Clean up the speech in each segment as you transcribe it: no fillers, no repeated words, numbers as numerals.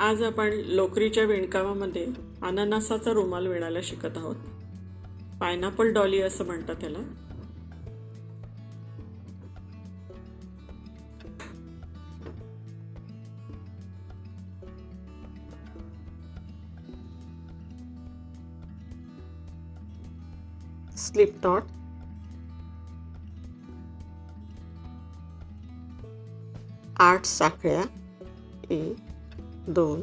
आज आपण लोकरीच्या विणकामामध्ये अननसाचा रुमाल विणायला शिकत आहोत. पायनॅपल डॉली असं म्हणतात त्याला. स्लिप नॉट, 8 साखळ्या, 1 2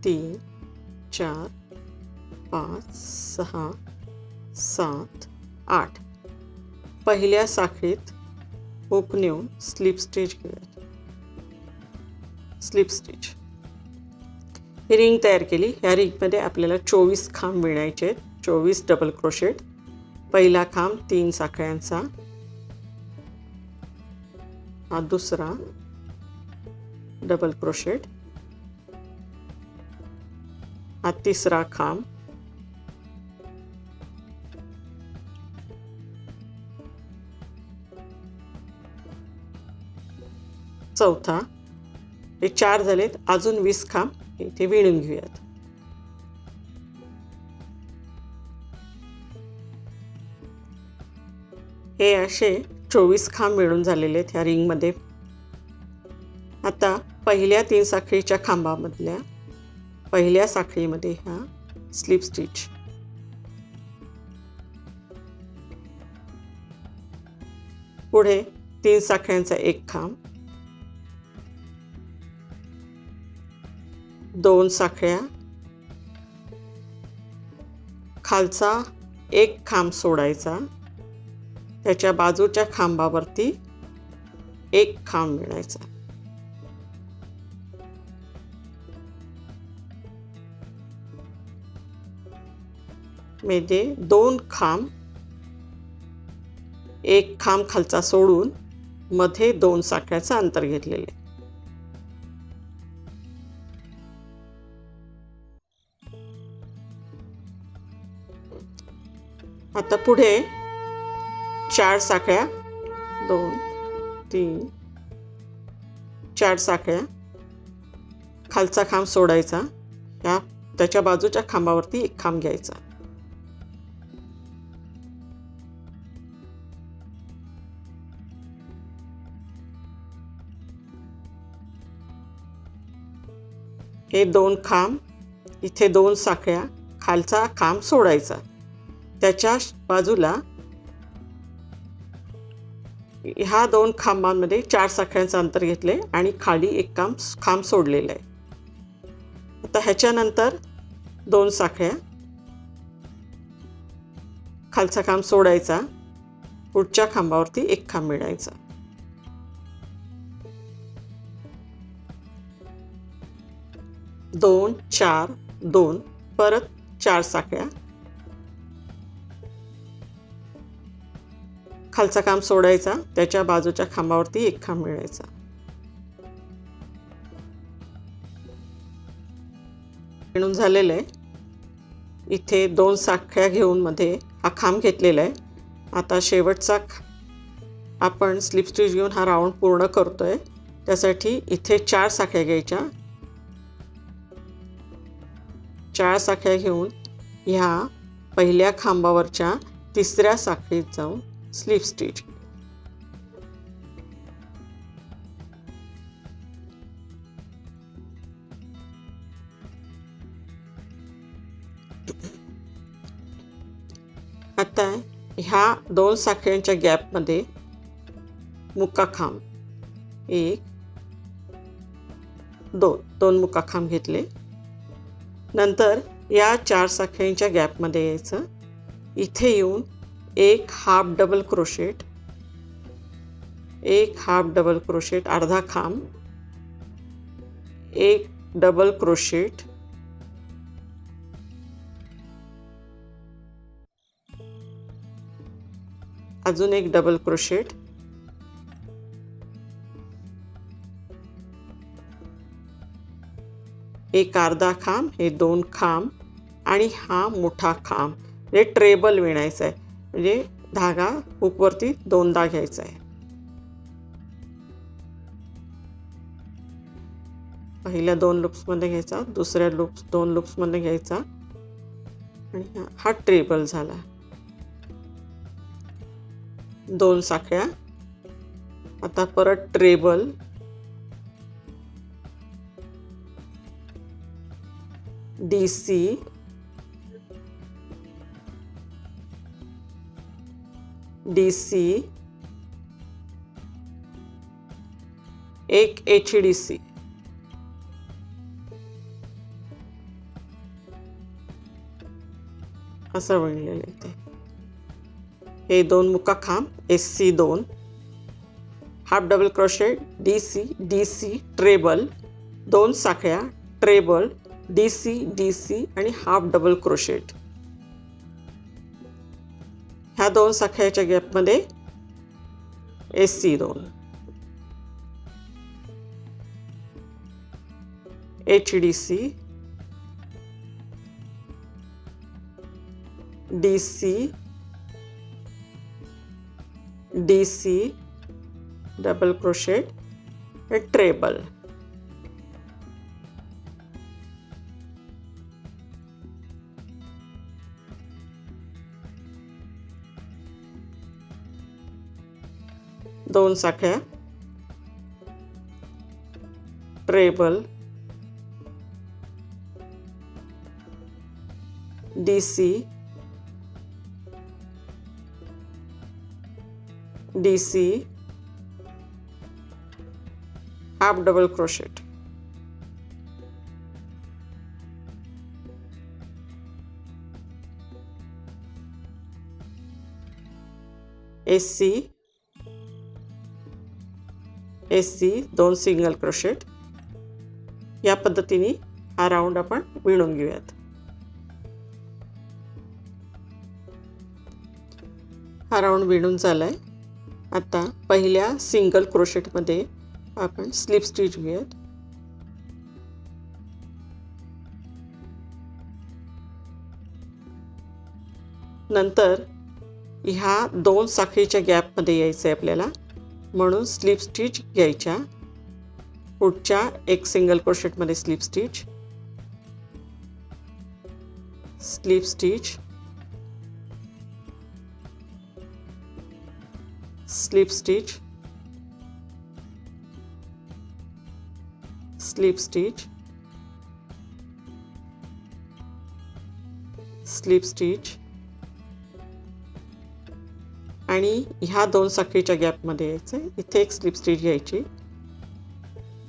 3 4 5 6 7 8. पहिल्या साखळीत हुक नेऊन स्लिप स्टिच घेऊयात. स्लिप स्टिच ही रिंग तयार केली. ह्या रिंगमध्ये आपल्याला 24 खांब विणायचे आहेत. 24 डबल क्रोशेट. पहिला खांब 3 साखळ्यांचा, हा दुसरा डबल क्रोशेट, हा तिसरा खांब, चौथा. हे 4 झालेत. अजून 20 खांब इथे विणून घेऊयात. हे असे 24 खांब विणून झालेले आहेत ह्या रिंगमध्ये. आता पहिल्या 3 साखळीच्या खांबामधल्या पहिल्या साखळीमध्ये ह्या स्लिप स्टिच, पुढे 3 साखळ्यांचा एक खांब, 2 साखळ्या, खालचा एक खांब सोडायचा, त्याच्या बाजूच्या खांबावरती एक खांब विणायचा. मध्ये 2 खांब, एक खांब खालचा सोडून मध्ये 2 साखळ्याचं अंतर घेतलेले. आता पुढे 4 साखळ्या, 2 3 4 साखळ्या, खालचा खांब सोडायचा, त्याच्या बाजूच्या खांबावरती एक खांब घ्यायचा. हे 2 खांब, इथे 2 साखळ्या, खालचा खांब सोडायचा, त्याच्या बाजूला ह्या 2 खांबांमध्ये 4 साखळ्यांचं अंतर घेतले आणि खाली एक खांब सोडलेलं आहे. आता ह्याच्यानंतर 2 साखळ्या, खालचा खांब सोडायचा, पुढच्या खांबावरती एक खांब विणायचा. दोन 4 2, परत 4 साखळ्या, खालचा खांब सोडायचा, त्याच्या बाजूच्या खांबावरती एक खांब विणायचा. विणून झालेलं आहे. इथे 2 साखळ्या घेऊन मध्ये हा खांब घेतलेला आहे. आता शेवटचा आपण स्लिप स्टिच घेऊन हा राऊंड पूर्ण करतोय. त्यासाठी इथे 4 साखळ्या घ्यायच्या. 4 साखळ्या घेऊन ह्या पहिल्या खांबावरच्या तिसऱ्या साखळीत जाऊन स्लिप स्टिच. आता ह्या 2 साखळ्यांच्या गॅपमध्ये मुका खांब 1 2 मुका खांब घेतले. नंतर या 4 साखळ्यांच्या गॅपमध्ये यायचं. इथे येऊन एक हाफ डबल क्रोशेट, एक हाफ डबल क्रोशेट, अर्धा खांब, एक डबल क्रोशेट, अजून एक डबल क्रोशेट, एक अर्धा खांब, हे 2 खांब आणि हा मोठा खांब. हे ट्रेबल विणायचं आहे, म्हणजे धागा हुकवरती 2दा घ्यायचा आहे. पहिल्या 2 लूप्समध्ये घ्यायचा, दुसऱ्या दोन लूप्समध्ये घ्यायचा आणि हा ट्रेबल झाला. 2 साखळ्या. आता परत ट्रेबल, DC, DC, एक HDC, असं विणलेलं आहे. हे 2 मुका खांब, SC2, half double crochet, DC, DC, treble, 2 साखळ्या, ट्रेबल, DC, DC आणि हाफ डबल क्रोशेट. ह्या 2 साखळ्याच्या गॅपमध्ये SC2, HDC, DC, DC, double crochet आणि ट्रेबल. दोन साखळ्या, treble, DC, DC, half double crochet. SC, SC, 2 single crochet. या पद्धतीने हा राऊंड आपण विणून घेऊयात. हा राऊंड विणून झालाय. आता पहिल्या सिंगल क्रोशेटमध्ये आपण स्लिप स्टिच घेऊयात. नंतर ह्या 2 साखळीच्या गॅपमध्ये यायचं आहे आपल्याला, म्हणून स्लिप स्टिच घ्यायच्या. पुढच्या एक सिंगल क्रोशेटमध्ये slip stitch, slip stitch, slip stitch, slip stitch, slip stitch आणि ह्या 2 साखळीच्या गॅपमध्ये यायचं. इथे एक स्लिप स्टिच घ्यायची,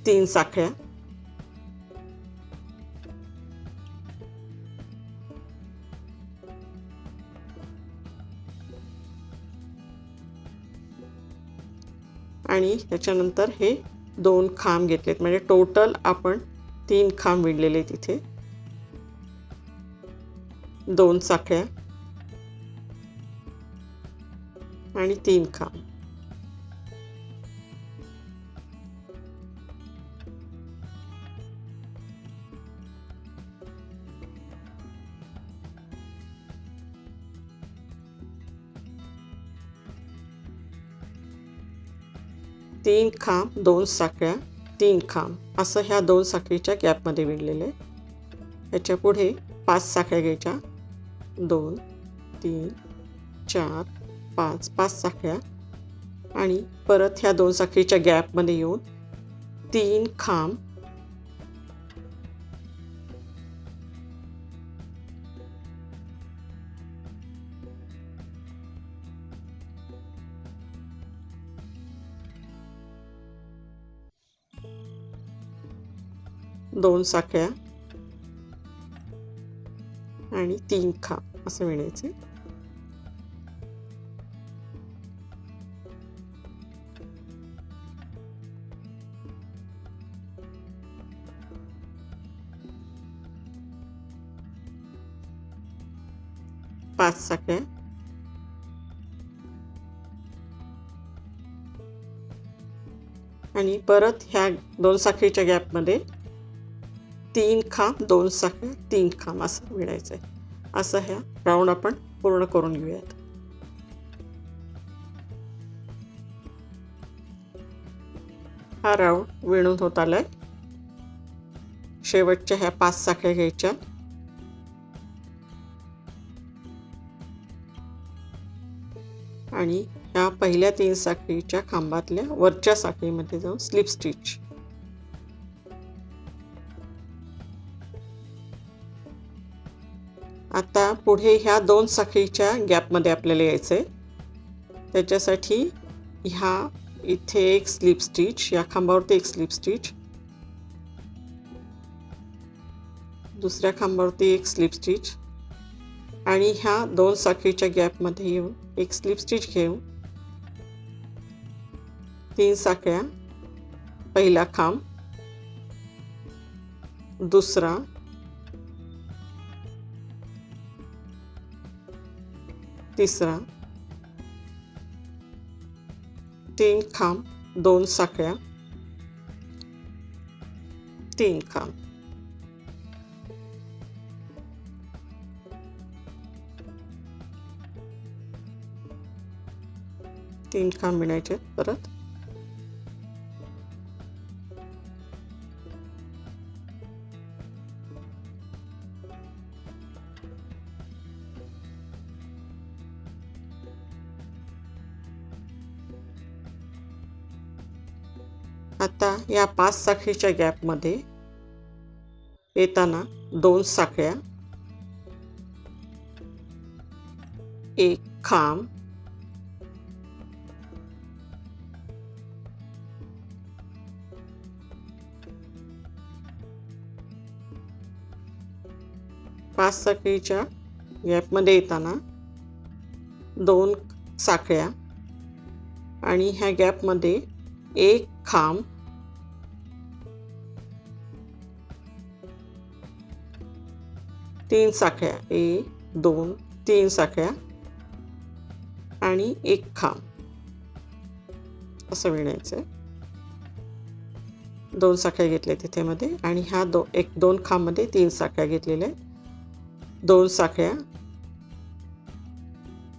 3 साखळ्या, आणि त्याच्यानंतर हे 2 खांब घेतलेत, म्हणजे टोटल आपण 3 खांब विणलेले आहेत. इथे 2 साखळ्या आणि 3 खांब. तीन खांब, 2 साखळ्या, 3 खांब असं ह्या 2 साखळीच्या गॅपमध्ये विणलेलं आहे. ह्याच्या पुढे 5 साखळ्या घ्यायच्या, 2, 3, 4, 5 साखळ्या आणि परत ह्या 2 साखळीच्या गॅपमध्ये येऊन 3 खांब, दोन साखळ्या आणि 3 खांब असं विणायचे. पाच साखळ्या आणि परत ह्या 2 साखळीच्या गॅपमध्ये 3 खांब, 2 साखळ्या, 3 खांब असं विणायचं आहे. असं ह्या राऊंड आपण पूर्ण करून घेऊयात. हा राऊंड विणून होत आलाय. शेवटच्या ह्या 5 साखळ्या घ्यायच्या. आणि ह्या पहिल्या 3 साखळीच्या खांबातल्या वरच्या साखळीमध्ये जाऊन स्लिप स्टिच. आता पुढे ह्या 2 साखळीच्या गॅपमध्ये आपल्याला यायचं आहे. त्याच्यासाठी ह्या इथे एक स्लिप स्टिच, या खांबावरती एक स्लिप स्टिच, दुसऱ्या खांबावरती एक स्लिप स्टिच आणि ह्या 2 साखळीच्या गॅपमध्ये येऊन एक स्लिप स्टिच घेऊन 3 साखळ्या, पहिला खांब, दुसरा, तिसरा, 3 खांब, 2 साखळ्या, 3 खांब. तीन खांब विणायचे परत. आता या 5 साखळीच्या गॅपमध्ये येताना 2 साखळ्या, एक खांब, पाच साखळीच्या गॅपमध्ये येताना 2 साखळ्या आणि ह्या गॅपमध्ये एक खांब, तीन साखळ्या, 1 2 3 साखळ्या आणि एक खांब असं विणायचं. 2 साखळ्या घेतल्या तिथे मध्ये आणि ह्या 2 खांब मध्ये 3 साखळ्या घेतलेल्या. 2 साखळ्या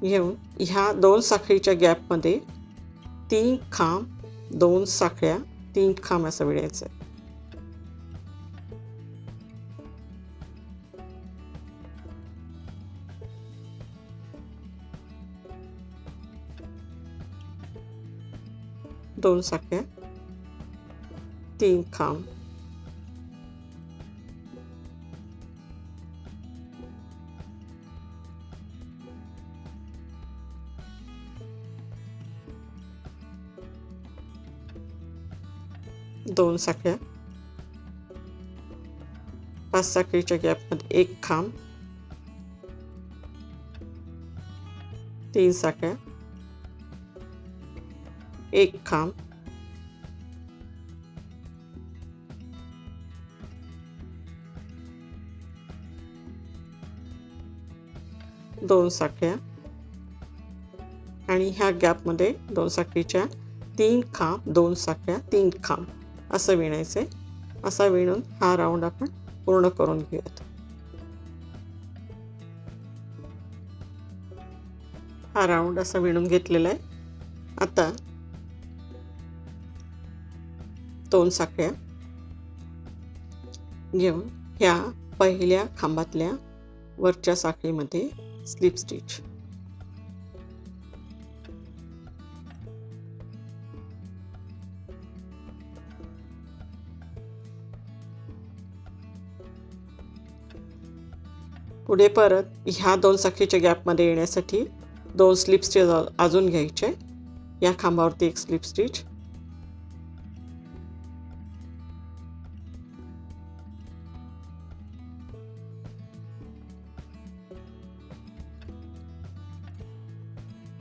घेऊन ह्या 2 साखळीच्या गॅपमध्ये 3 खांब, 2 साखळ्या, 3 खांब असं विणायचं. दोन साखळ्या, 3 खांब, दोन साखळ्या, 5 साखळीच्या गॅपमध्ये एक खांब, 3 साखळ्या, एक खांब, दोन साखळ्या आणि ह्या गॅपमध्ये 2 साखळीच्या 3 खांब, 2 साखळ्या, 3 खांब असं विणायचंय. असा विणून हा राऊंड आपण पूर्ण करून घेऊयात. हा राऊंड असा विणून घेतलेला आहे. आता 2 साखळ्या घेऊन ह्या पहिल्या खांबातल्या वरच्या साखळीमध्ये स्लिप स्टिच. पुढे परत ह्या 2 साखळीच्या गॅपमध्ये येण्यासाठी 2 स्लिप स्टिच अजून घ्यायचे. या खांबावरती एक स्लिप स्टिच,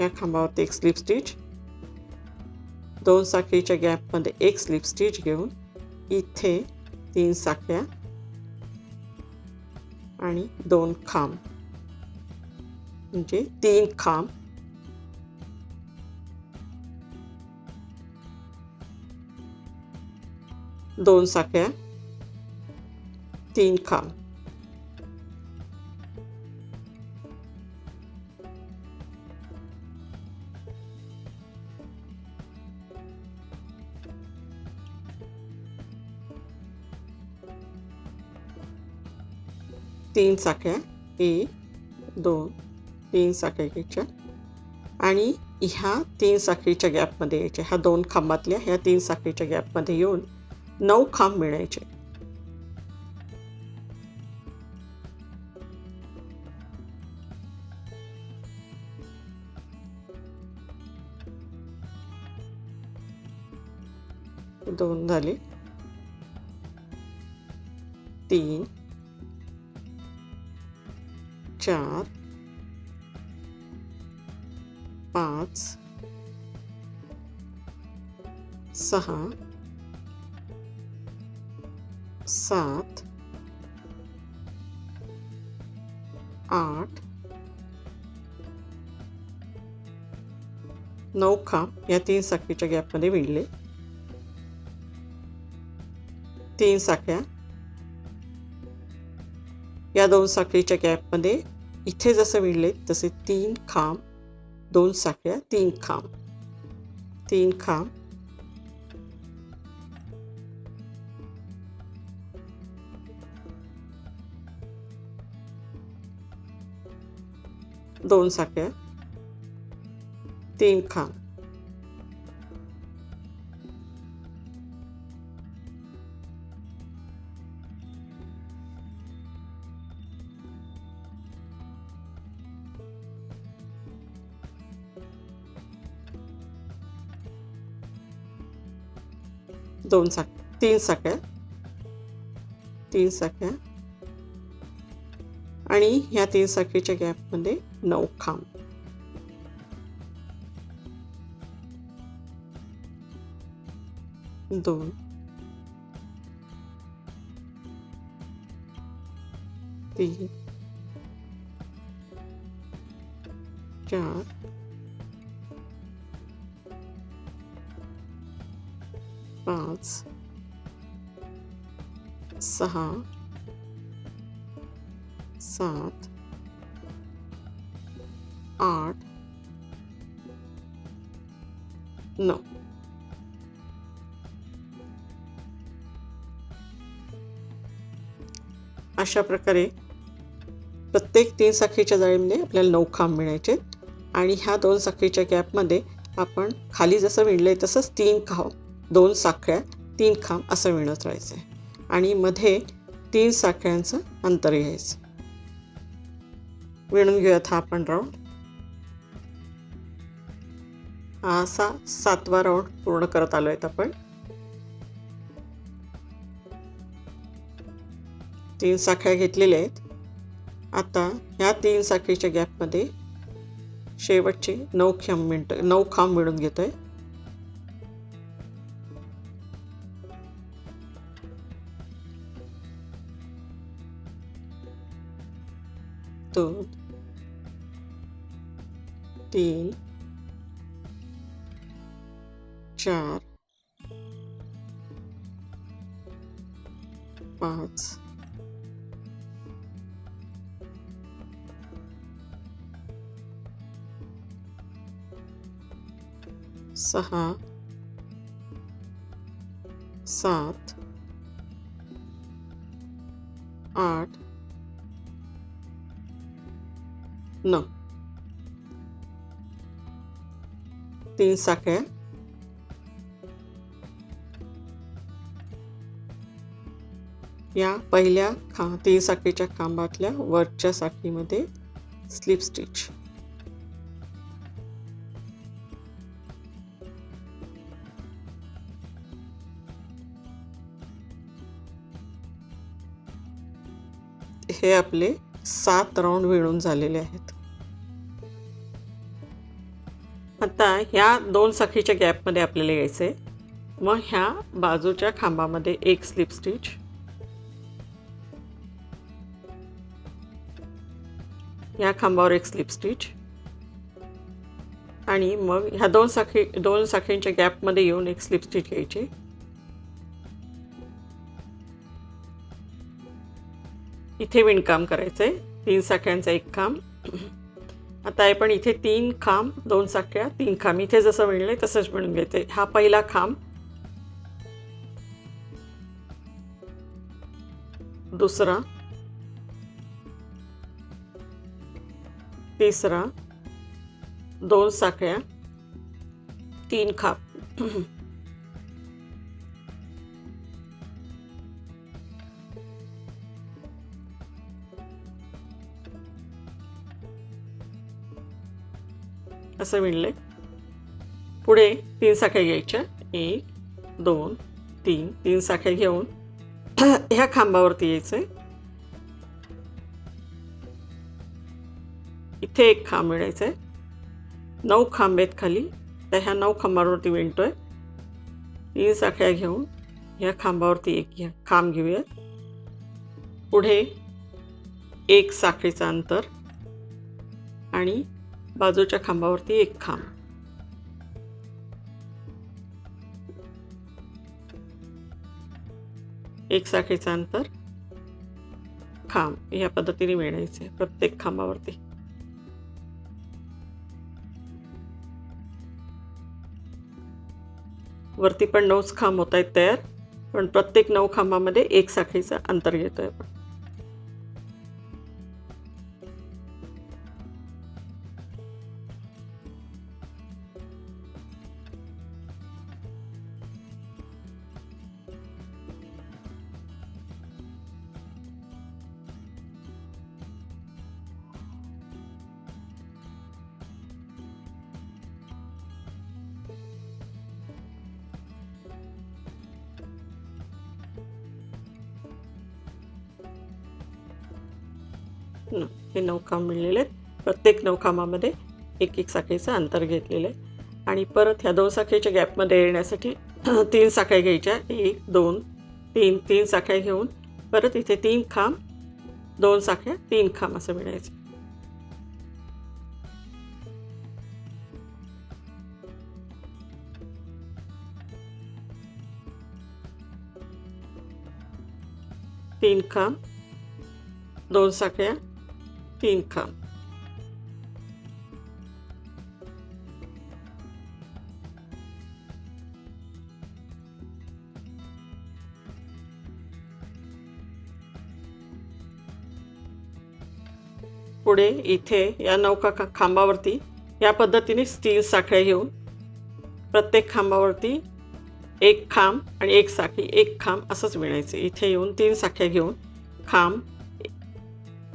या खांबावरती एक स्लिप स्टिच, 2 साखळीच्या गॅपमध्ये एक स्लिप स्टिच घेऊन इथे 3 साखळ्या आणि 2 खांब म्हणजे 3 खांब, 2 साखळ्या, 3 खांब, 3 साखळ्या, 1 2 3 साखळ्या घ्यायच्या आणि ह्या 3 साखळीच्या गॅपमध्ये यायच्या. ह्या 2 खांबातल्या ह्या 3 साखळीच्या गॅपमध्ये येऊन 9 खांब विणायचे. दोन झाले, 3 4 5 6 7 8 9 खांब या 3 साखळीच्या गॅपमध्ये विणले. 3 साखळ्या या 2 साखळीच्या गॅपमध्ये इथे जसं विणले तसे 3 खांब, 2 साखळ्या, 3 खांब, 3 खांब, 2 साखळ्या, 3 खांब, 2 साखळ्या, 3 साखळ्या, 3 साखळ्या आणि ह्या 3 साखळीच्या गॅपमध्ये 9 खांब. दोन, 3 4 5 6 7 8 9. अशा प्रकारे प्रत्येक 3 साखळीच्या जाळीमध्ये आपल्याला 9 खांब मिळायचे आणि ह्या 2 साखळीच्या गॅपमध्ये आपण खाली जसं विणलंय तसंच 3 खांब, 2 साखळ्या, 3 खांब असं विणत राहायचं आणि मध्ये 3 साखळ्यांचं अंतर घ्यायचं. विणून घेऊयात हा आपण राऊंड. हा असा 7वा राऊंड पूर्ण करत आलो आहेत आपण. 3 साखळ्या घेतलेल्या आहेत. आता ह्या 3 साखळीच्या गॅपमध्ये शेवटचे 9 खांब विणून घेतोय. दोन, 3 4 5 6 7 8 9. 3 साखळ्या, या पहिल्या 3 साखळीच्या खांबातल्या वरच्या साखळीमध्ये स्लिप स्टिच. हे आपले 7 राऊंड विणून झालेले आहेत. आता ह्या 2 साखळीच्या गॅपमध्ये आपल्याला यायचंय. मग ह्या बाजूच्या खांबामध्ये एक स्लिप स्टिच, ह्या खांबावर एक स्लिप स्टिच आणि मग ह्या 2 साखळींच्या गॅपमध्ये येऊन एक स्लिप स्टिच घ्यायची. इथे विणकाम करायचंय. 3 साखळ्यांचा एक खांब. आता आपण इथे 3 खांब, 2 साखळ्या, 3 खांब इथे जसं विणलंय तसंच विणून घ्यायचंय. हा पहिला खांब, दुसरा, तिसरा 2 साखळ्या 3 खांब असं विणले. पुढे 3 साखळ्या घ्यायच्या. 1 2 3 3 साखळ्या घेऊन ह्या खांबावरती यायचंय. इथे एक खांब विणायचंय. 9 खांब आहेत खाली, तर ह्या 9 खांबावरती विणतोय. 3 साखळ्या घेऊन ह्या खांबावरती एक खांब घेऊया. पुढे 1 साखळीचं अंतर आणि बाजूच्या खांबावरती एक खांब. एक साखळीचं अंतर, खांब या पद्धतीने विणायचे प्रत्येक खांबावरती. वरती पण 9 खांब होत आहेत तयार, पण प्रत्येक 9 खांबामध्ये एक साखळीचं अंतर घेतोय आपण. हे 9 खांब मिळलेले आहेत. प्रत्येक 9 खांबामध्ये एक एक साखळीचं अंतर घेतलेलं आहे. आणि परत ह्या 2 साखळीच्या गॅपमध्ये येण्यासाठी 3 साखळ्या घ्यायच्या. 1 2 3 3 साखळ्या घेऊन परत इथे 3 खांब 2 साखळ्या 3 खांब असं मिळायचं. तीन खांब 2 साखळ्या 3 खांब. पुढे इथे या 9 खांबावरती या पद्धतीने 3 साखळ्या घेऊन प्रत्येक खांबावरती एक खांब आणि एक साखळी एक खांब असंच विणायचं. इथे येऊन 3 साखळ्या घेऊन खांब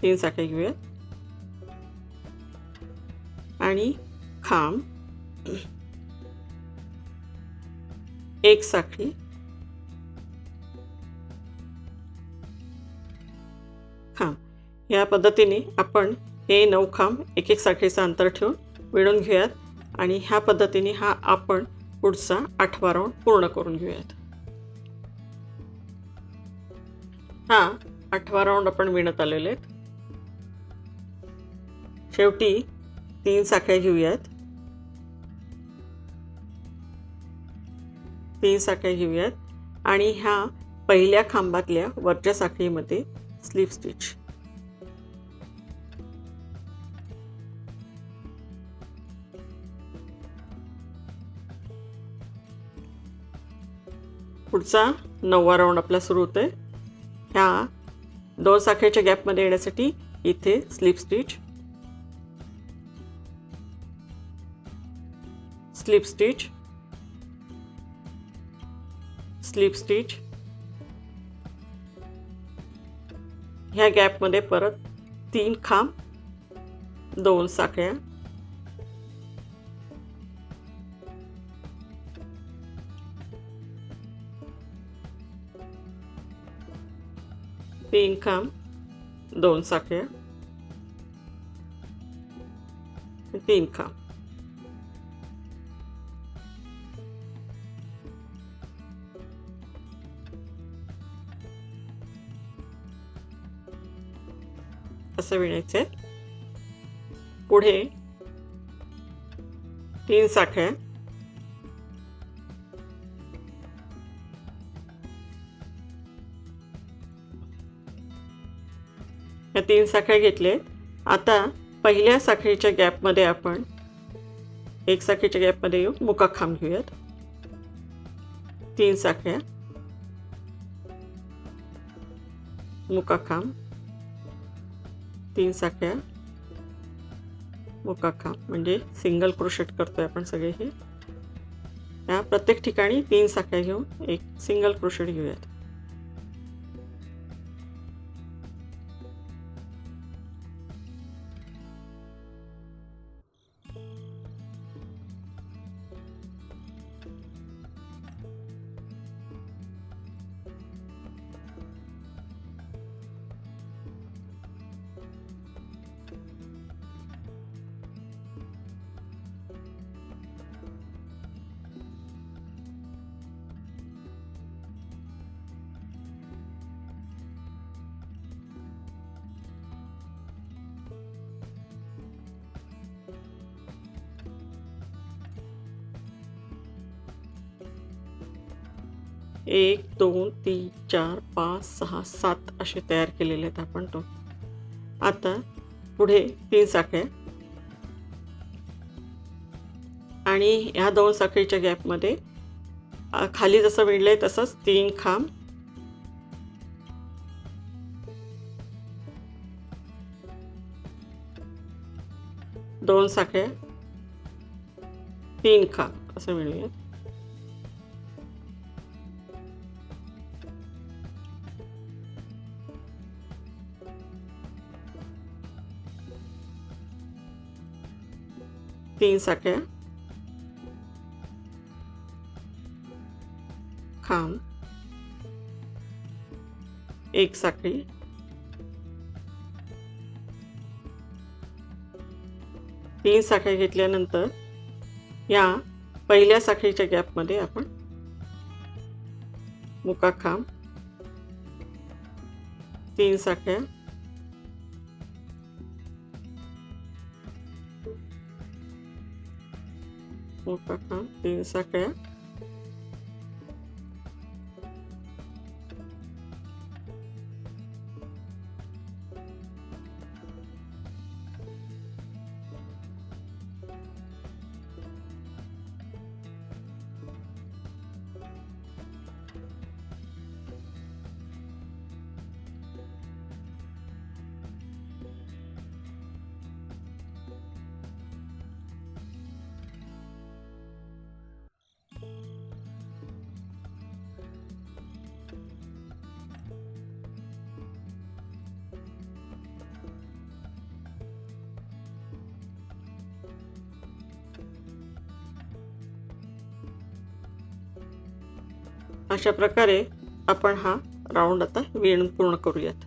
3 साखळ्या घेऊया आणि खांब एक साखळी खांब. या पद्धतीने आपण हे 9 खांब एक एक साखळीचं अंतर ठेवून विणून घेऊयात आणि ह्या पद्धतीने हा आपण पुढचा 8वा राऊंड पूर्ण करून घेऊयात. हा 8वा राऊंड आपण विणत आलेले आहेत. शेवटी 3 साखळ्या घेऊयात. 3 साखळ्या घेऊयात आणि ह्या पहिल्या खांबातल्या वरच्या साखळीमध्ये स्लिप स्टिच. पुढचा 9वा राऊंड आपला सुरू होतोय. ह्या 2 साखळीच्या गॅपमध्ये येण्यासाठी इथे slip stitch, slip stitch, slip stitch. ह्या गॅपमध्ये परत 3 खांब 2 साखळ्या, तीन खांब 2 साखळ्या, 3 खांब. असं विणायचंय. पुढे 3 साखळ्या, या 3 साखळ्या घेतल्या. आता पहिल्या साखळीच्या गॅपमध्ये आपण एक साखळीच्या गॅपमध्ये येऊन मुका खांब घेऊयात. 3 साखळ्या, मुका खांब, 3 साखळ्या, मुका खांब म्हणजे सिंगल क्रोशेट करतोय आपण सगळे हे. या प्रत्येक ठिकाणी 3 साखळ्या घेऊन एक सिंगल क्रोशेट घेऊयात. एक 2 3 4 5 6 7 असे तयार केलेले आहेत आपण. तो आता पुढे 3 साखळ्या आणि ह्या 2 साखळीच्या गॅपमध्ये खाली जसं विणलंय तसंच 3 खांब, दोन साखळ्या, 3 खांब असं विणूयात. तीन साखळ्या, खांब, एक साखळी, तीन साखळ्या घेतल्यानंतर या पहिल्या साखळीच्या गॅपमध्ये आपण मुका खांब, 3 साखळ्या, मुका खांब, 3 साखळ्या, अशा प्रकारे आपण हा राऊंड आता विणून पूर्ण करूयात.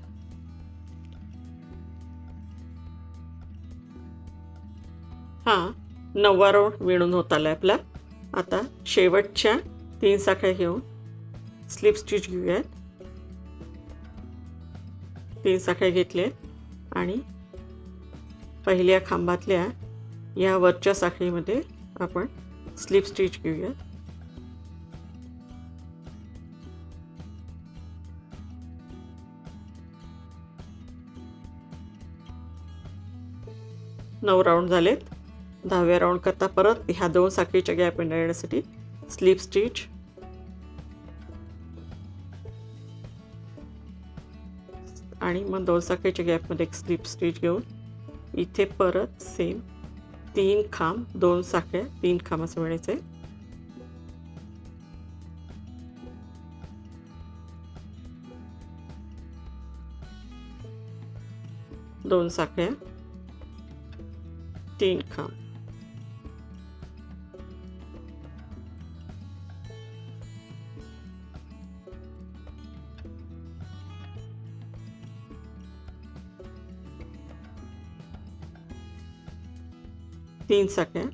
हा 9वा राऊंड विणून होत आलाय आपला. आता शेवटच्या 3 साखळ्या घेऊन स्लिप स्टिच घेऊयात. 3 साखळ्या घेतल्या आणि पहिल्या खांबातल्या या वरच्या साखळीमध्ये आपण स्लिप स्टिच घेऊयात. नऊ राऊंड झालेत. 10व्या राऊंड करता परत ह्या 2 साखळीच्या गॅप येण्यासाठी स्लिप स्टिच, आणि मग 2 साखळीच्या गॅपमध्ये एक स्लिप स्टिच घेऊन इथे परत सेम 3 खांब, 2 साखळ्या, 3 खांब असं मिळायचं. 2 साखळ्या, 3 खांब, तीन साखळ्या.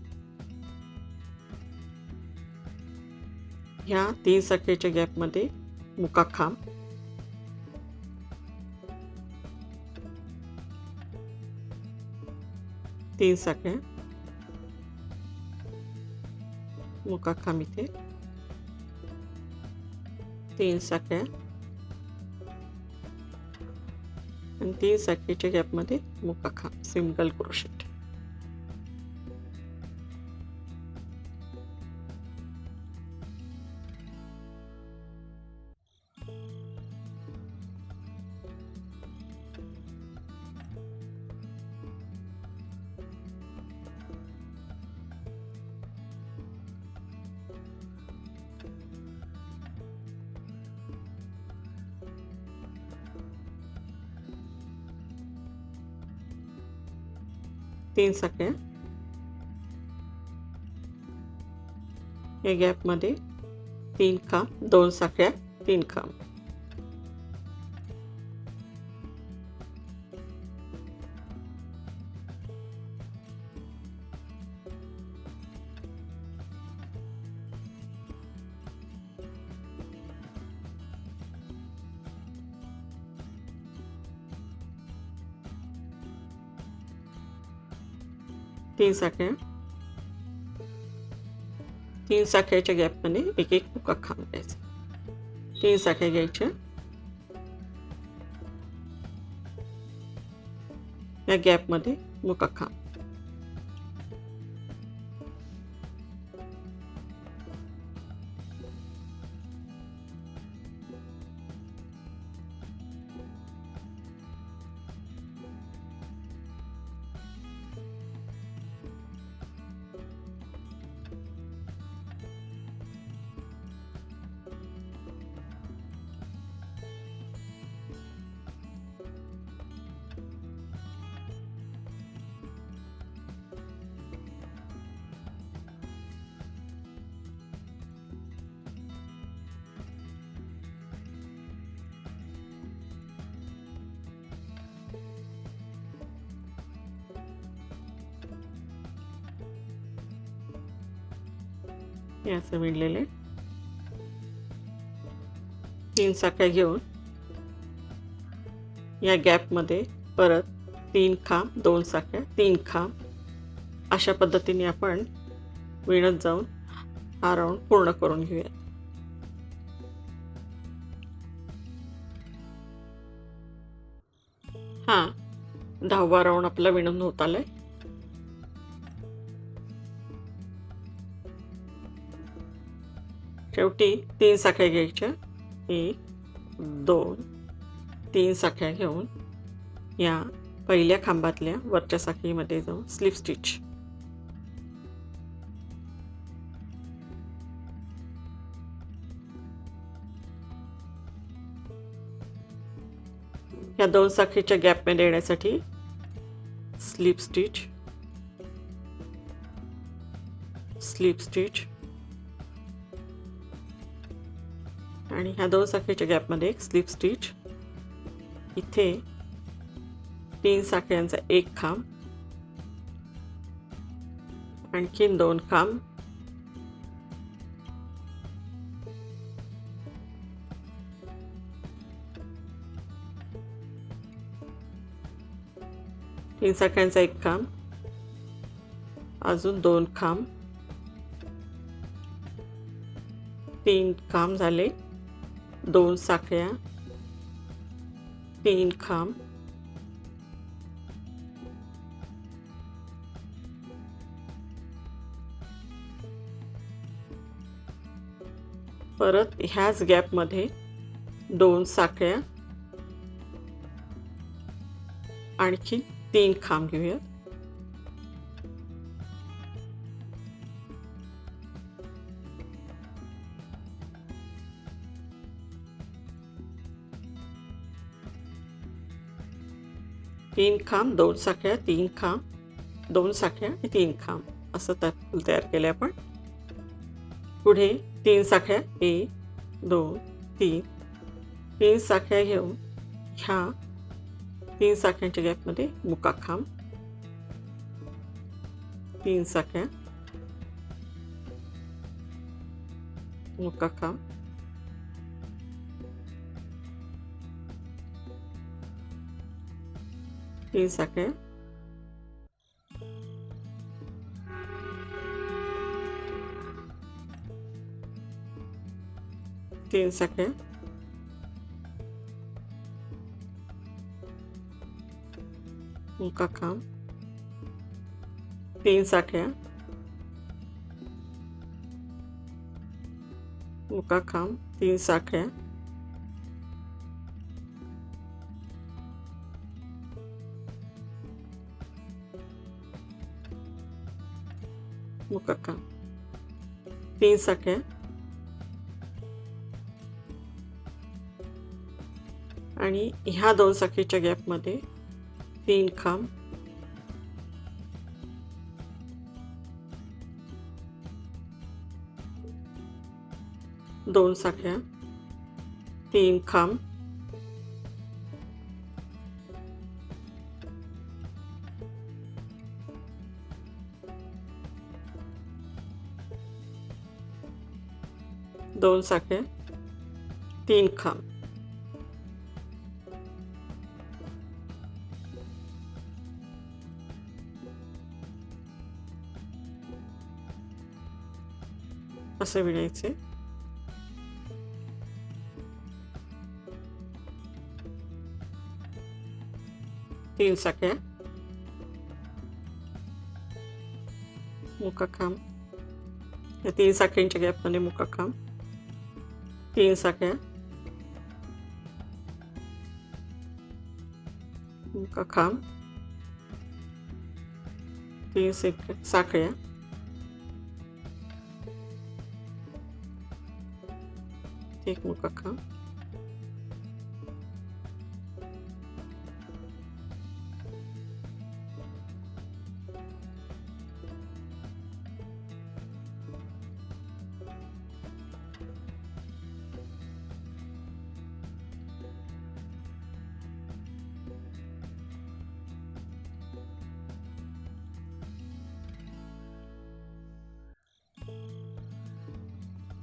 ह्या 3 साखळीच्या गॅपमध्ये मुका खांब, तीन साखळ्या, मुका खांब इथे, 3 साखळ्या आणि 3 साखळीच्या गॅपमध्ये मुका खांब, सिंगल क्रोशेट. 3 साखळ्या, या गॅपमध्ये 3 खांब, 2 साखळ्या, 3 खांब. तीन साखळ्या, 3 साखळ्याच्या गॅपमध्ये एक एक मुका खांब घ्यायचा. 3 साखळ्या घ्यायच्या, या गॅपमध्ये मुका खांब. हे असं विणलेले 3 साखळ्या घेऊन या गॅपमध्ये परत 3 खांब, 2 साखळ्या, 3 खांब, अशा पद्धतीने आपण विणत जाऊन हा राऊंड पूर्ण करून घेऊया. हा 10वा राऊंड आपला विणून होत आलाय. शेवटी 3 साखळ्या घ्यायच्या, 1 2 3 साखळ्या घेऊन या पहिल्या खांबातल्या वरच्या साखळीमध्ये जाऊन स्लिप स्टिच. या 2 साखळीच्या गॅपमध्ये येण्यासाठी स्लिप स्टिच, स्लिप स्टिच, आणि ह्या 2 साखळीच्या गॅपमध्ये एक स्लिप स्टिच. इथे 3 साखळ्यांचा एक खांब, आणखीन 2 खांब, तीन साखळ्यांचा एक खांब, अजून 2 खांब, 3 खांब झाले, 2 साखळ्या, 3 खांब, परत ह्याच गॅपमध्ये 2 साखळ्या, आणखी 3 खांब घेऊया. तीन खांब, 2 साखळ्या, 3 खांब, 2 साखळ्या आणि 3 खांब असं फूल तयार केलं आपण. पुढे 3 साखळ्या, 1 2 3, 3 साखळ्या घेऊन ह्या 3 साखळ्यांच्या गॅपमध्ये मुका खांब, 3 साखळ्या, मुका खांब, तीन साखळ्या, तीन साखळ्या, मुका खांब, 3 साखळ्या, मुका खांब, 3 साखळ्या, मुका खांब, 3 साखळ्या, आणि ह्या 2 साखळीच्या गॅपमध्ये 3 खांब, 2 साखळ्या, 3 खांब, 2 साखळ्या, 3 खांब. असं विणायचे. तीन साखळ्या, मुका खांब, या 3 साखळ्यांच्या गॅपमध्ये मुका खांब, 3 साखळ्या, मुका खांब, 3 साखळ्या, एक मुका खांब,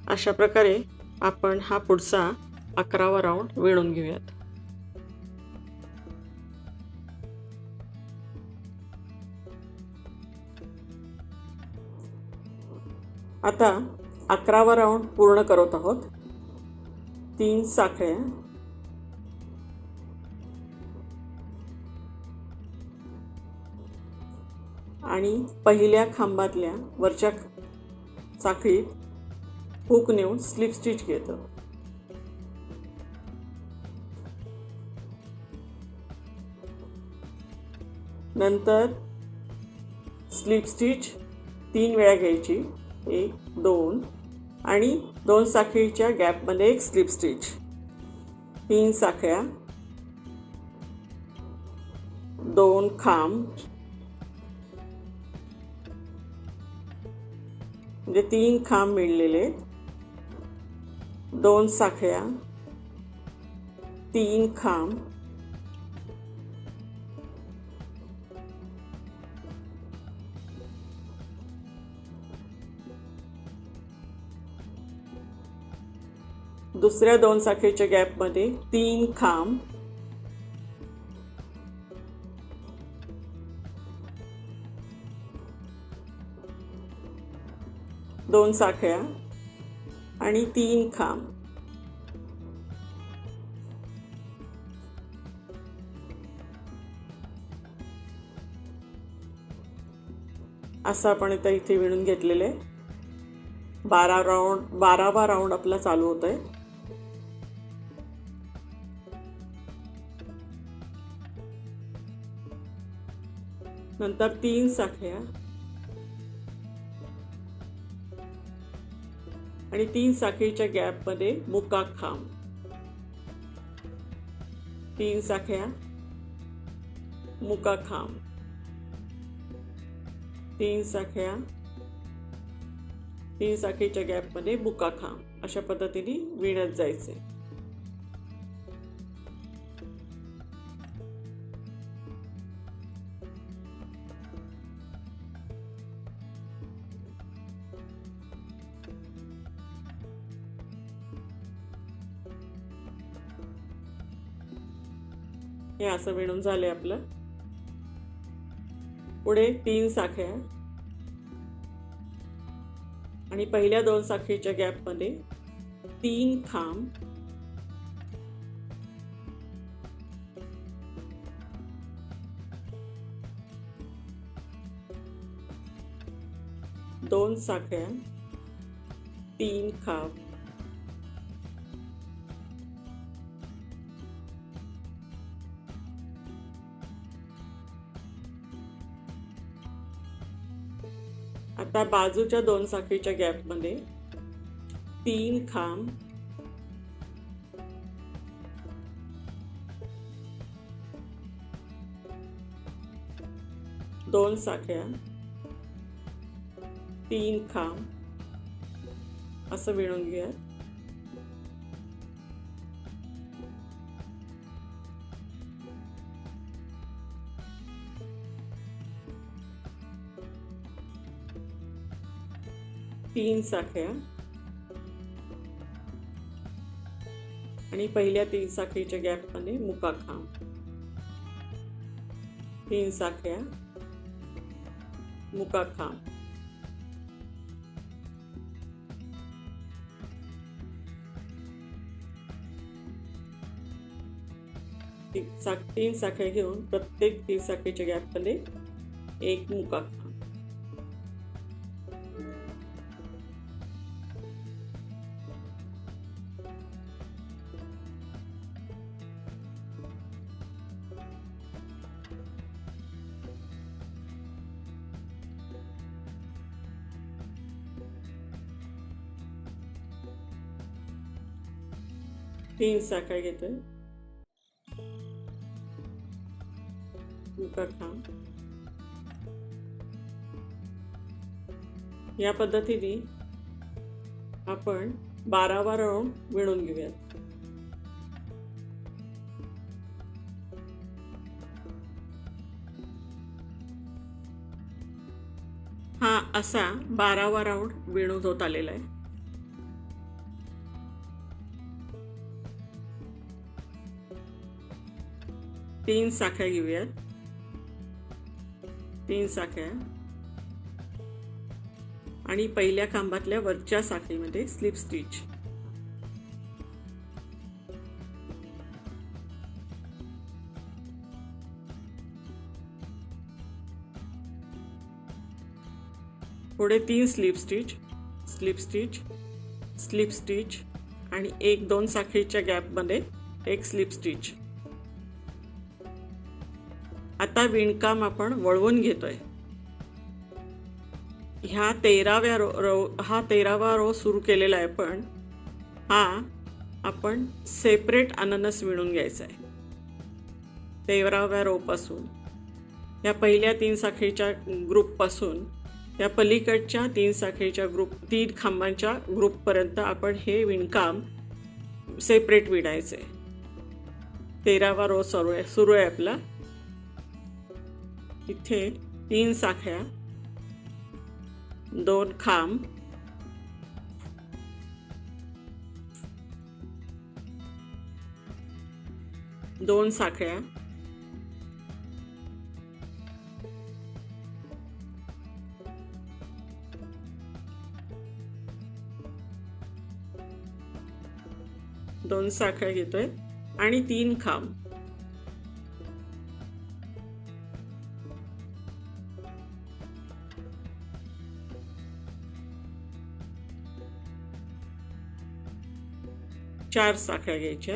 अशा प्रकारे आपण हा पुढचा 11वा राऊंड विणून घेऊयात. आता 11वा राऊंड पूर्ण करत आहोत. 3 साखळ्या, आणि पहिल्या खांबातल्या वरच्या साखळीत हुक नेऊन स्लिप स्टिच घेतो. नंतर स्लिप स्टिच 3 वेळा घ्यायची, 1 2, आणि 2 साखळीच्या गॅपमध्ये एक स्लिप स्टिच, 3 साखळ्या, 2 खांब, म्हणजे 3 खांब मिळलेले, 2 साखळ्या, 3 खांब, दुसऱ्या 2 साखळीच्या गॅपमध्ये 3 खांब, 2 साखळ्या आणि 3 खांब. असं आपण इथे विणून घेतलेले 12वा राऊंड आपला चालू होतोय. नंतर 3 साखळ्या आणि 3 साखळीच्या गॅपमध्ये मुका खांब, 3 साखळ्या, मुका खांब, 3 साखळ्या, 3 साखळीच्या गॅपमध्ये मुका खांब. अशा पद्धतीने विणत जायचे. हे असं विणून झाले आपलं. पुढे 3 साखळ्या आणि पहिल्या 2 साखळीच्या गॅपमध्ये 3 खांब, 2 साखळ्या, 3 खांब, आता बाजूच्या 2 साखळीच्या गॅपमध्ये 3 खांब, 2 साखळ्या, 3 खांब असं विणून घ्या. तीन साखळ्या आणि पहिल्या 3 साखळीच्या गॅपमध्ये मुका खांब, 3 साखळ्या, मुका खांब, तीन साखळ्या घेऊन प्रत्येक 3 साखळीच्या गॅपमध्ये एक मुका खांब, तीन साखळ्या घेतोय, मुका खांब. या पद्धतीने आपण 12वा राऊंड विणून घेऊयात. हा असा 12वा राऊंड विणून होत आलेला आहे. तीन साखळ्या घेऊयात, 3 साखळ्या आणि पहिल्या खांबातल्या वरच्या साखळीमध्ये स्लिप स्टिच. पुढे 3 slip stitch, slip stitch, slip stitch आणि 1-2 साखळीच्या गॅपमध्ये एक स्लिप स्टिच. आता विणकाम आपण वळवून घेतोय. ह्या 13वा रो सुरू केलेला आहे, पण हा आपण सेपरेट अननस विणून घ्यायचा आहे. 13व्या रो पासून या पहिल्या 3 साखळीच्या ग्रुप पासून या पलीकडच्या 3 साखळीच्या ग्रुप 3 खांबांच्या ग्रुप पर्यंत आपण हे विणकाम सेपरेट विणायचे. 13वा रो सुरू आहे आपला. इथे 3 साखळ्या, 2 खांब, 2 साखळ्या, 2 साखळ्या घेतोय आणि 3 खांब. चार साखळ्या घ्यायच्या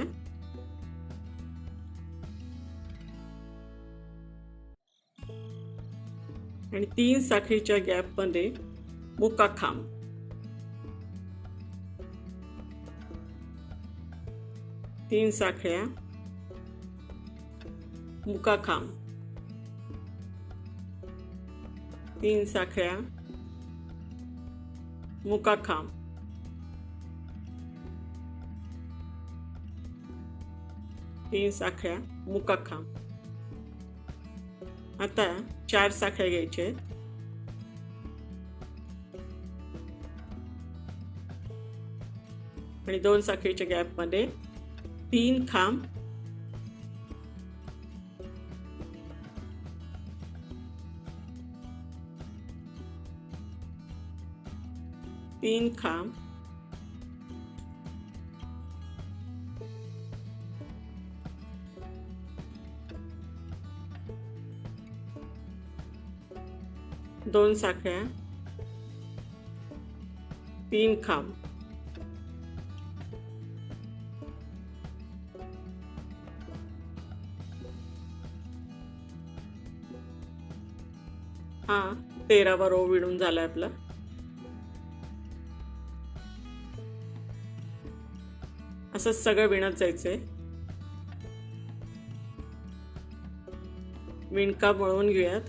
आणि 3 साखळीच्या गॅप मध्ये मुका खांब. 3 साखळ्या, मुका खांब, 3 साखळ्या, मुका खांब, 3 साखळ्या, मुका खांब. आता 4 साखळ्या घ्यायच्या आणि 2 साखळीच्या गॅप मध्ये 3 खांब, 3 खांब, 2 साखळ्या, 3 खांब. हा 13वा रो विणून झालाय आपला. असं सगळं विणत जायचंय. विणकाम वळवून घेऊयात.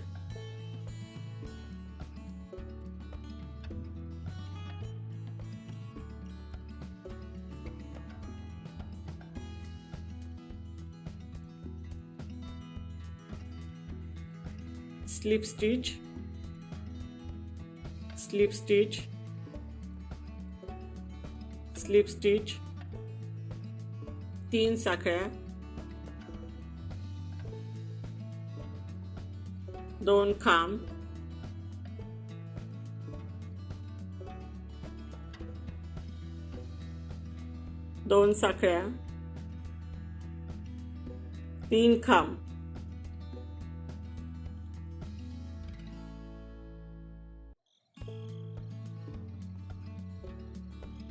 Slip stitch, slip stitch, slip stitch, 3 साखळ्या, 2 खांब, 2 साखळ्या, 3 खांब,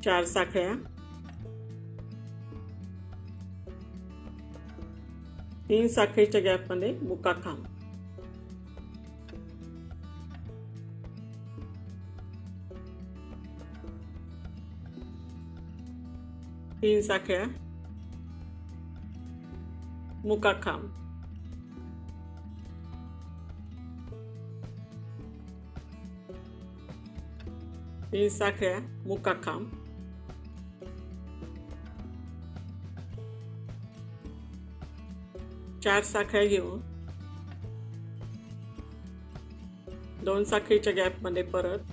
4 साखळ्या, 3 साखळीच्या गॅपमध्ये मुका खांब, 3 साखळ्या, मुका खांब, 3 साखळ्या, मुका खांब, 4 साखळ्या घेऊन 2 साखळीच्या गॅपमध्ये परत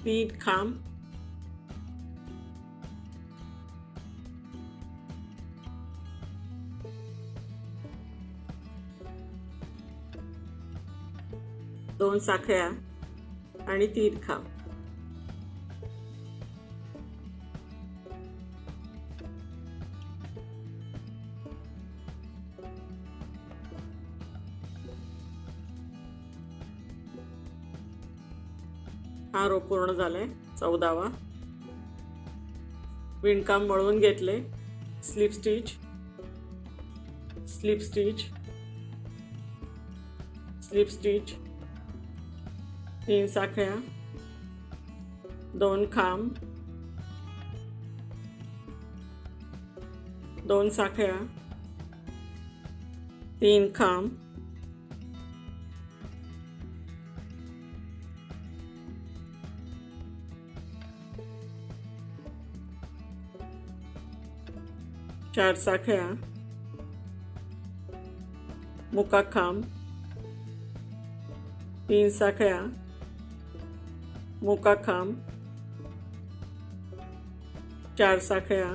3 खांब, 2 साखळ्या आणि 3 खांब. हा रो पूर्ण झालाय 14वा. विणकाम मळवून घेतले. Slip stitch, slip stitch, slip stitch, 3 साखळ्या, 2 खांब, 2 साखळ्या, 3 खांब, 4 साखळ्या, मुका खांब, 3 साखळ्या, मुका खांब, 4 साखळ्या,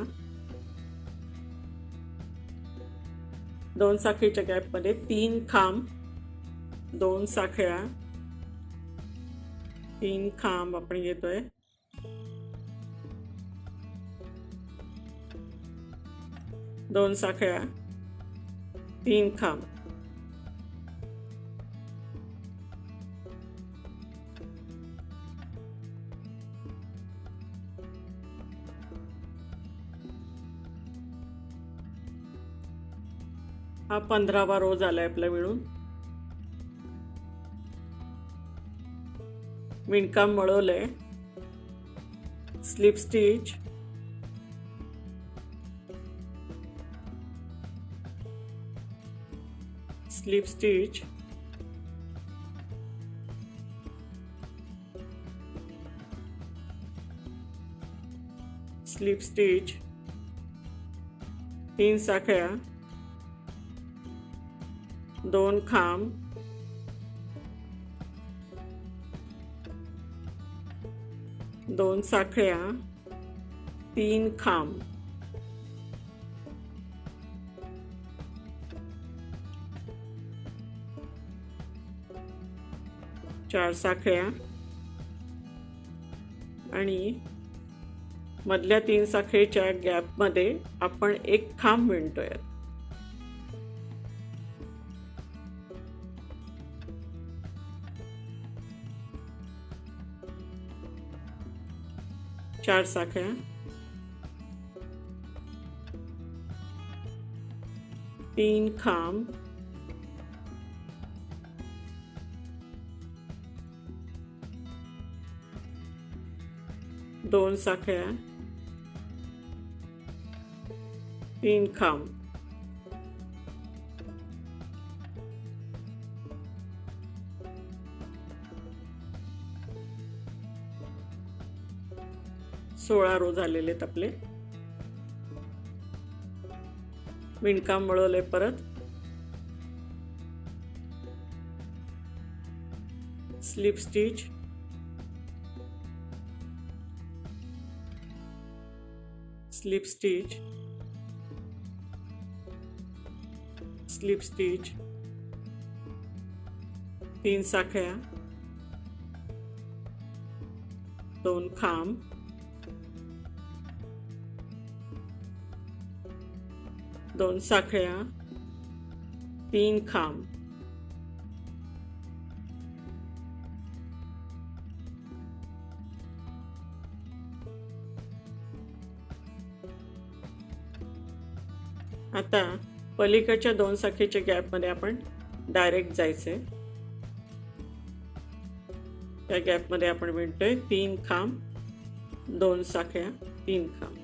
2 साखळीच्या गॅपमध्ये 3 खांब, 2 साखळ्या, 3 खांब आपण घेतोय, 2 साखळ्या, 3 खांब, हा 15वा रो झालाय आपला विणून. विणकाम मळवलंय. Slip stitch, slip stitch, slip stitch, 3 साखळ्या, 2 खांब, 2 साखळ्या, 3 खांब, 4 साखळ्या आणि मधल्या 3 साखळीच्या गॅपमध्ये आपण 1 खांब विणतोय. 4 साखळ्या, 3 खांब, 2 साखळ्या, 3 खांब, 16 रो झालेले आहेत आपले. विणकाम मळवले परत. Slip stitch, slip stitch, slip stitch, 3 साखळ्या, 2 खांब, 2 साखळ्या, 3 खांब, आता पलीकडच्या 2 साखळीच्या गॅपमध्ये आपण डायरेक्ट जायचे. त्या गॅपमध्ये आपण विणतोय 3 खांब, 2 साखळ्या, 3 खांब.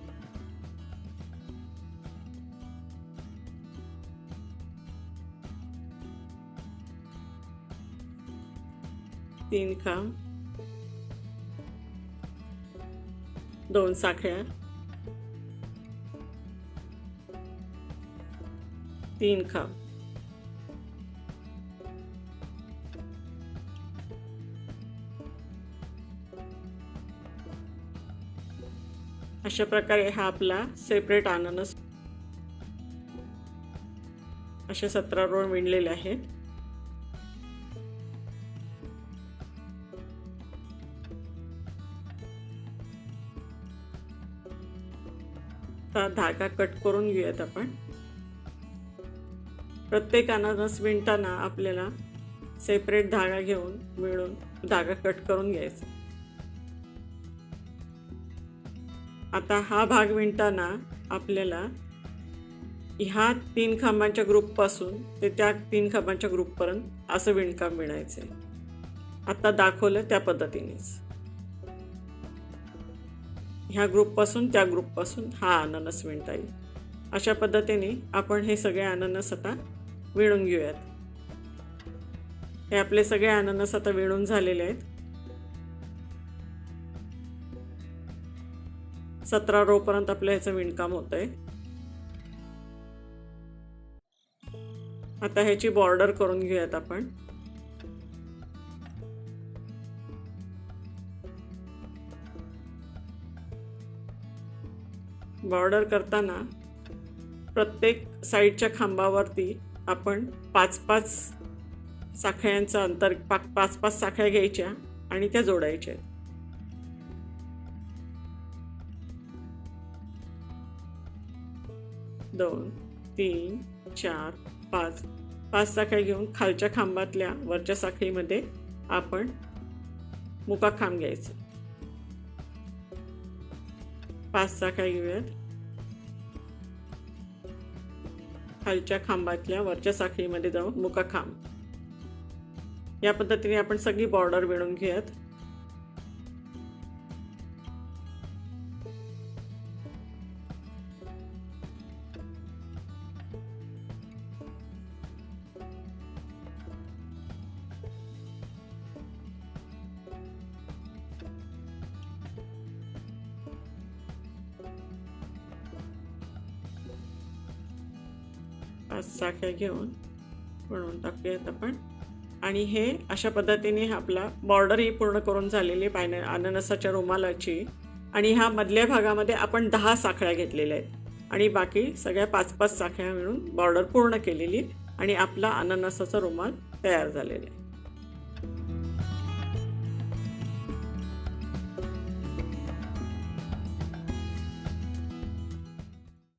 तीन खांब, 2 साखळ्या, 3 खांब. अशा प्रकारे हा आपला सेपरेट अननस असे 17 रोळ विणलेले आहेत. आता धागा कट करून घेऊयात आपण. प्रत्येक अननस विणताना आपल्याला सेपरेट धागा घेऊन विणून धागा कट करून घ्यायचा. आता हा भाग विणताना आपल्याला ह्या 3 खांबांच्या ग्रुपपासून ते त्या 3 खांबांच्या ग्रुपपर्यंत असं विणकाम विणायचं आहे. आता दाखवलं त्या पद्धतीनेच ह्या ग्रुपपासून त्या ग्रुपपासून हा अननस विणता येईल. अशा पद्धतीने आपण हे सगळे अननस आता विणून घेऊयात. हे आपले सगळे अननस आता विणून झालेले आहेत. 17 रो पर्यंत आपलं ह्याचं विणकाम होतंय. आता ह्याची बॉर्डर करून घेऊयात आपण. बॉर्डर करताना प्रत्येक साईडच्या खांबावरती आपण 5-5 साखळ्यांचं अंतर 5-5 साखळ्या घ्यायच्या आणि त्या जोडायच्या. 2, 3, 4, 5 साखळ्या घेऊन खालच्या खांबातल्या वरच्या साखळीमध्ये आपण मुका खांब घ्यायचं. 5 साखळ्या घेऊयात. खालच्या खांबातल्या वरच्या साखळीमध्ये जाऊन मुका खांब. या पद्धतीने आपण सगळी बॉर्डर विणून घेऊयात. साखळ्या घेऊन बनवून टाकूयात आपण. आणि हे अशा पद्धतीने आपला बॉर्डर ही पूर्ण करून झालेली अननसाच्या रुमालाची. आणि ह्या मधल्या भागामध्ये आपण 10 साखळ्या घेतलेल्या आहेत आणि बाकी सगळ्या 5-5 साखळ्या मिळून बॉर्डर पूर्ण केलेली आणि आपला अननसाचा रुमाल तयार झालेला आहे.